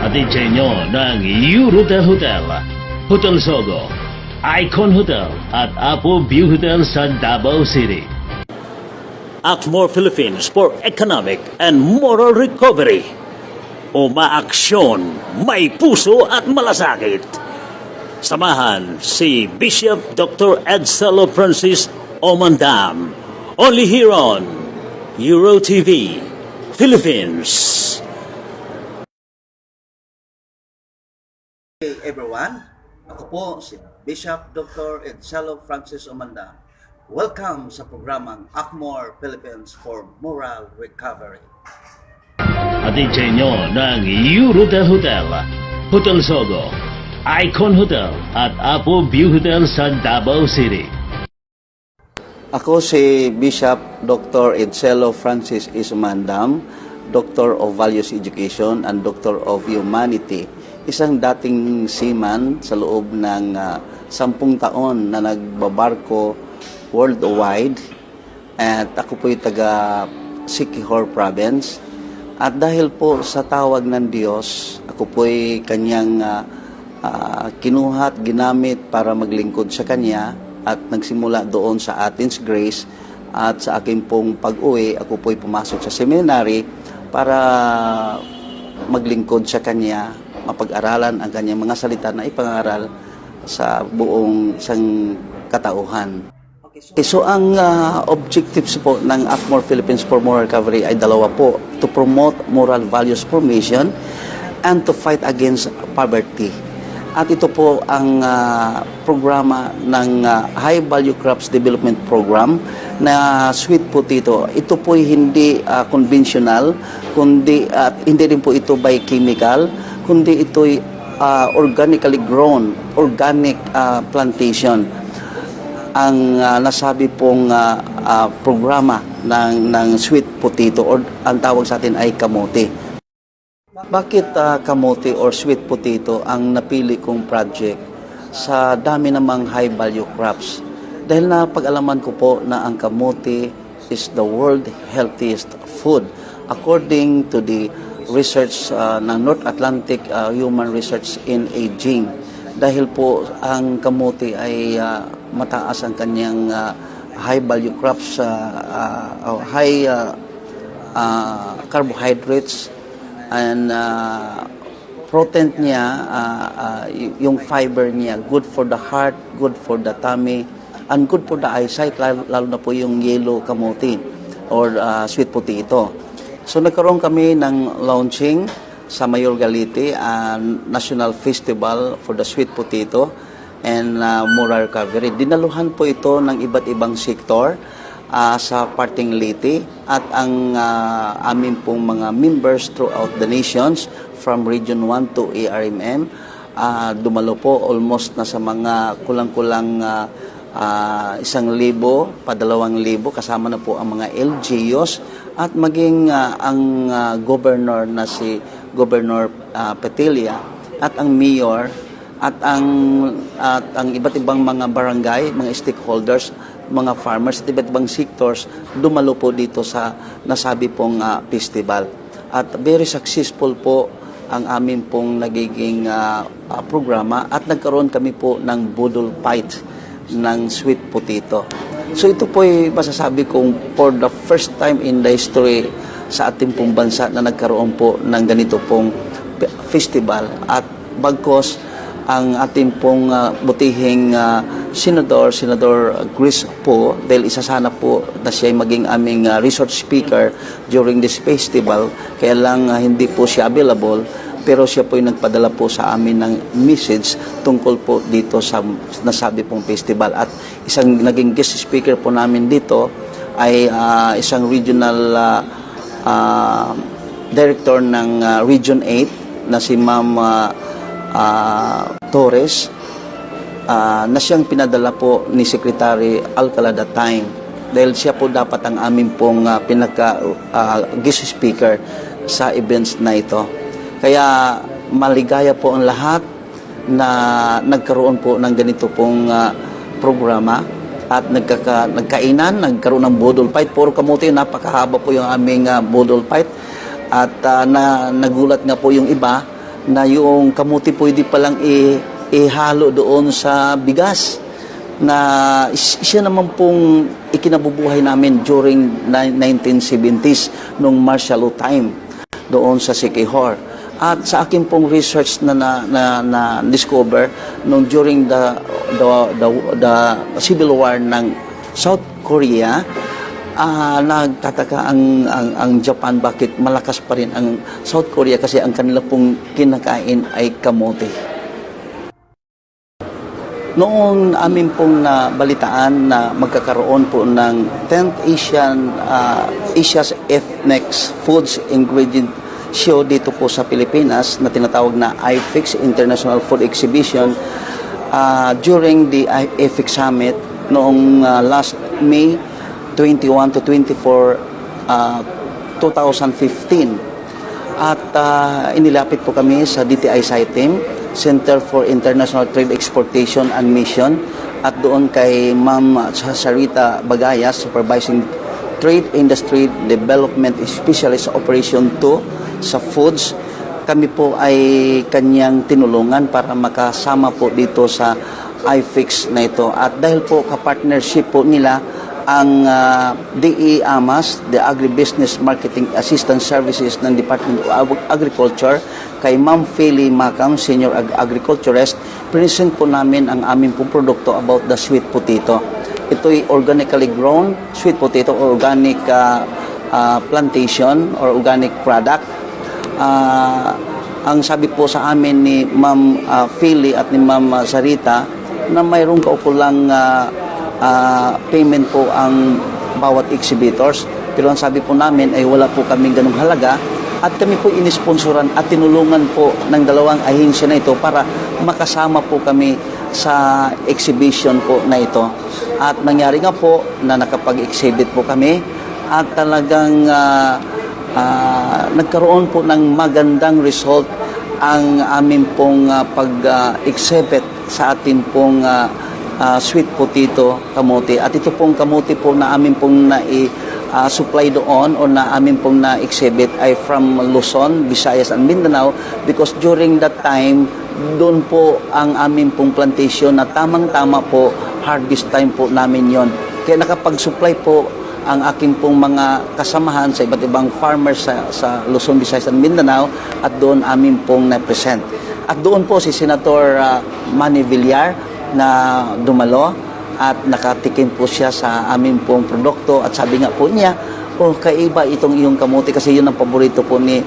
Hatid sa inyo ng Eurotel Hotel, Hotel Sogo, Icon Hotel at Apo View Hotel sa Davao City. Akmore Philippines for Economic and Moral Recovery. Umaaksyon, may puso at malasakit. Samahan si Bishop Dr. Edselo Francis Omandam. Only here on Euro TV, Philippines. Hey everyone, ako po si Bishop Dr. Edselo Francis Omandam. Welcome sa programang Akmore Philippines for Moral Recovery. Hatid sa inyo ng Eurotel Hotel, Hotel Sogo, Icon Hotel at Apo View Hotel sa Davao City. Ako si Bishop Dr. Edselo Francis Omandam, Doctor of Values Education and Doctor of Humanity. Isang dating seaman sa loob ng 10 taon na nagbabarko worldwide, at ako po'y taga Siquijor Province. At dahil po sa tawag ng Diyos, ako po'y kanyang kinuha at ginamit para maglingkod sa Kanya, at nagsimula doon sa Athens, Greece. At sa akin pong pag-uwi, ako po'y pumasok sa seminary para maglingkod sa Kanya, mapag-aralan ang Kanyang mga salita na ipangaral sa buong isang katauhan. Okay, so ang objectives po ng Akmore Philippines for Moral Recovery ay dalawa po: to promote moral values formation and to fight against poverty. At ito po ang programa ng High Value Crops Development Program na sweet potato. Ito po hindi conventional, kundi hindi rin po ito by chemical, kundi ito'y organically grown, organic plantation. Ang nasabi pong programa ng sweet potato, or ang tawag sa atin ay kamote. Bakit kamote or sweet potato ang napili kong project sa dami namang high value crops? Dahil napag-alaman ko po na ang kamote is the world healthiest food according to the research ng North Atlantic Human Research in Aging. Dahil po ang kamote ay mataas ang kanyang high value crops, high carbohydrates, and protein niya, yung fiber niya, good for the heart, good for the tummy, and good for the eyesight, lalo na po yung yellow kamote or sweet potato. So nagkaroon kami ng launching sa Mayor Galite, National Festival for the Sweet Potato and Moral Recovery. Dinaluhan po ito ng iba't ibang sektor sa parting Leyte, at ang amin pong mga members throughout the nations from Region 1 to ARMM, dumalo po almost na sa mga kulang-kulang 1,000 pa 2,000, kasama na po ang mga LGUs at maging ang governor na si Governor Petilla, at ang mayor, at ang iba't ibang mga barangay, mga stakeholders, mga farmers, at iba't ibang sectors dumalo po dito sa nasabi pong festival. At very successful po ang amin pong nagiging programa, at nagkaroon kami po ng budol fight ng sweet potato. So ito po ay masasabi kong for the first time in the history sa ating pong bansa na nagkaroon po ng ganito pong festival. At bagkos ang ating pong butihing Senador Chris po, dahil isa sana po na siya ay maging aming resource speaker during this festival, kaya lang hindi po siya available, pero siya po ay nagpadala po sa amin ng message tungkol po dito sa nasabi pong festival. At isang naging guest speaker po namin dito ay isang regional director ng Region 8 na si Ma'am Torres, na siyang pinadala po ni Secretary Alcala that time, dahil siya po dapat ang amin pong guest speaker sa events na ito. Kaya maligaya po ang lahat na nagkaroon po ng ganito pong programa, at nagkainan, nagkaroon ng budol fight. Puro kamote, napakahaba po yung aming budol fight. At nagulat nga po yung iba na yung kamuti pwede palang ihalo doon sa bigas na siya naman pong ikinabubuhay namin during 1970s nung martial law time doon sa Siquijor. At sa akin pong research na discover nung during the civil war ng South Korea, nagtataka ang Japan bakit malakas pa rin ang South Korea kasi ang kanila pong kinakain ay kamote. Noong amin pong nabalitaan na magkakaroon po ng 10th Asia's Ethnic Foods Ingredient Show dito po sa Pilipinas na tinatawag na IFIX International Food Exhibition during the IFIX Summit noong last May 21 to 24, 2015. At inilapit po kami sa DTI SciTeam, Center for International Trade Exportation and Mission, at doon kay Ma'am Sarita Bagayas, Supervising Trade Industry Development Specialist Operation 2 sa Foods. Kami po ay kanyang tinulungan para makasama po dito sa IFIX na ito. At dahil po kapartnership po nila ang DE AMAS, the Agribusiness Marketing Assistance Services ng Department of Agriculture, kay Ma'am Philly Macam, Senior Agriculturist, present po namin ang aming pong produkto about the sweet potato. Ito'y organically grown sweet potato or organic plantation or organic product. Ang sabi po sa amin ni Ma'am Philly at ni Ma'am Sarita na mayroong kaukulang payment po ang bawat exhibitors. Pero ang sabi po namin ay wala po kaming ganung halaga at kami po inisponsoran at tinulungan po ng dalawang ahensya na ito para makasama po kami sa exhibition po na ito. At nangyari nga po na nakapag-exhibit po kami at talagang nagkaroon po ng magandang result ang amin pong pag-exhibit sa atin pong sweet potato kamote. At ito pong kamote po na amin pong supply doon o na amin pong na-exhibit ay from Luzon, Visayas, and Mindanao because during that time, doon po ang amin pong plantation na tamang-tama po, harvest time po namin yon. Kaya nakapag-supply po ang aking pong mga kasamahan sa iba't ibang farmers sa Luzon, Visayas, and Mindanao at doon amin pong na-present. At doon po si Senator Manny Villar na dumalo at nakatikim po siya sa aming pong produkto at sabi nga po niya, oh, kaiba itong iyong kamote kasi yun ang paborito po ni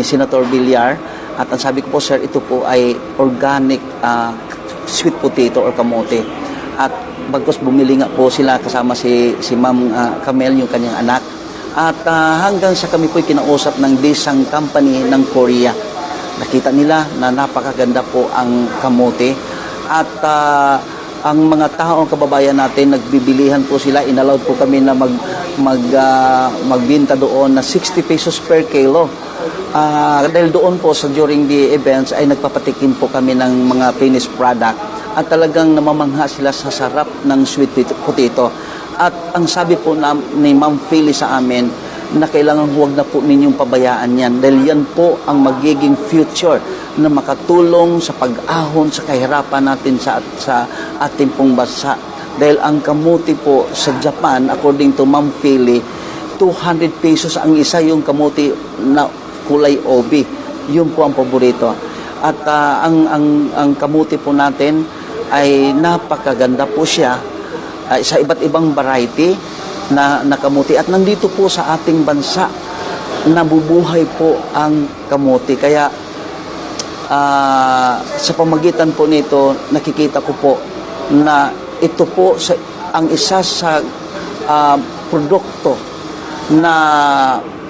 Senator Villar. At ang sabi ko po, sir, ito po ay organic sweet potato or kamote. At bagkos bumili nga po sila kasama si Ma'am Camel, yung kanyang anak. At hanggang sa kami po'y kinausap ng Daesung Company ng Korea. Nakita nila na napakaganda po ang kamote. At ang mga tao, ang kababayan natin, nagbibilihan po sila. Inallowed po kami na magbinta doon na 60 pesos per kilo. Dahil doon po sa during the events ay nagpapatikim po kami ng mga finished product. At talagang namamangha sila sa sarap ng sweet potato. At ang sabi po ni Ma'am Philly sa amin, na kailangan huwag na po ninyong pabayaan yan dahil yan po ang magiging future na makatulong sa pag-ahon sa kahirapan natin sa ating pong bansa. Dahil ang kamuti po sa Japan, according to Ma'am Philly, 200 pesos ang isa yung kamuti na kulay obi. Yun po ang paborito. At ang kamuti po natin ay napakaganda po siya sa iba't ibang variety na kamuti at nandito po sa ating bansa nabubuhay po ang kamuti. Kaya sa pamagitan po nito nakikita ko po na ito po ang isa sa produkto na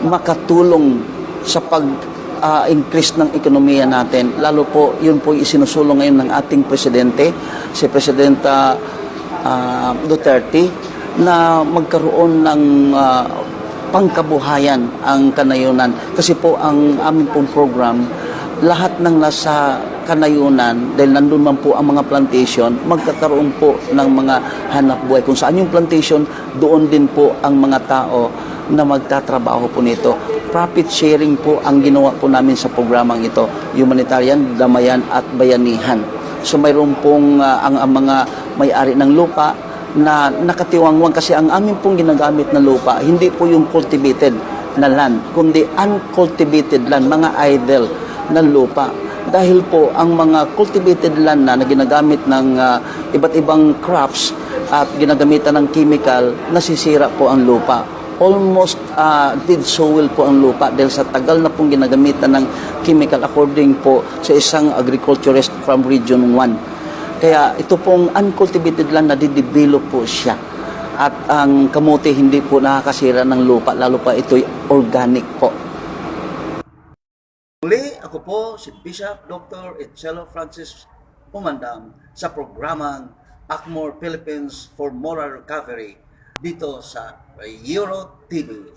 makatulong sa pag-increase ng ekonomiya natin. Lalo po yun po isinusulong ngayon ng ating presidente, si Presidenta Duterte, na magkaroon ng pangkabuhayan ang kanayunan. Kasi po ang aming pong program, lahat ng nasa kanayunan, dahil nandun man po ang mga plantation, magkakaroon po ng mga hanap buhay. Kung saan yung plantation, doon din po ang mga tao na magtatrabaho po nito. Profit sharing po ang ginawa po namin sa programang ito, humanitarian, damayan at bayanihan. So mayroon pong ang mga may-ari ng lupa na nakatiwangwang kasi ang amin pong ginagamit na lupa, hindi po yung cultivated na land, kundi uncultivated land, mga idle na lupa. Dahil po ang mga cultivated land na ginagamit ng iba't ibang crops at ginagamitan ng chemical, nasisira po ang lupa. Almost dead soil po ang lupa dahil sa tagal na pong ginagamitan ng chemical according po sa isang agriculturist from Region 1. Kaya ito pong uncultivated land na didevelop po siya. At ang kamote hindi po nakakasira ng lupa, lalo pa ito'y organic po. Muli, ako po si Bishop Dr. Etzelo Francis Umandam sa programang Akmor Philippines for Moral Recovery dito sa Euro TV.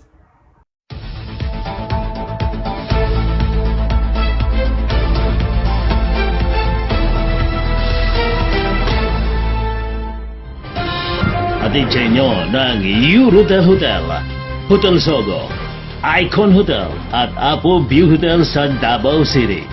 Atid sa inyo ng Eurotel Hotel, Hotel Sogo, Icon Hotel at Apo View Hotel sa Davao City.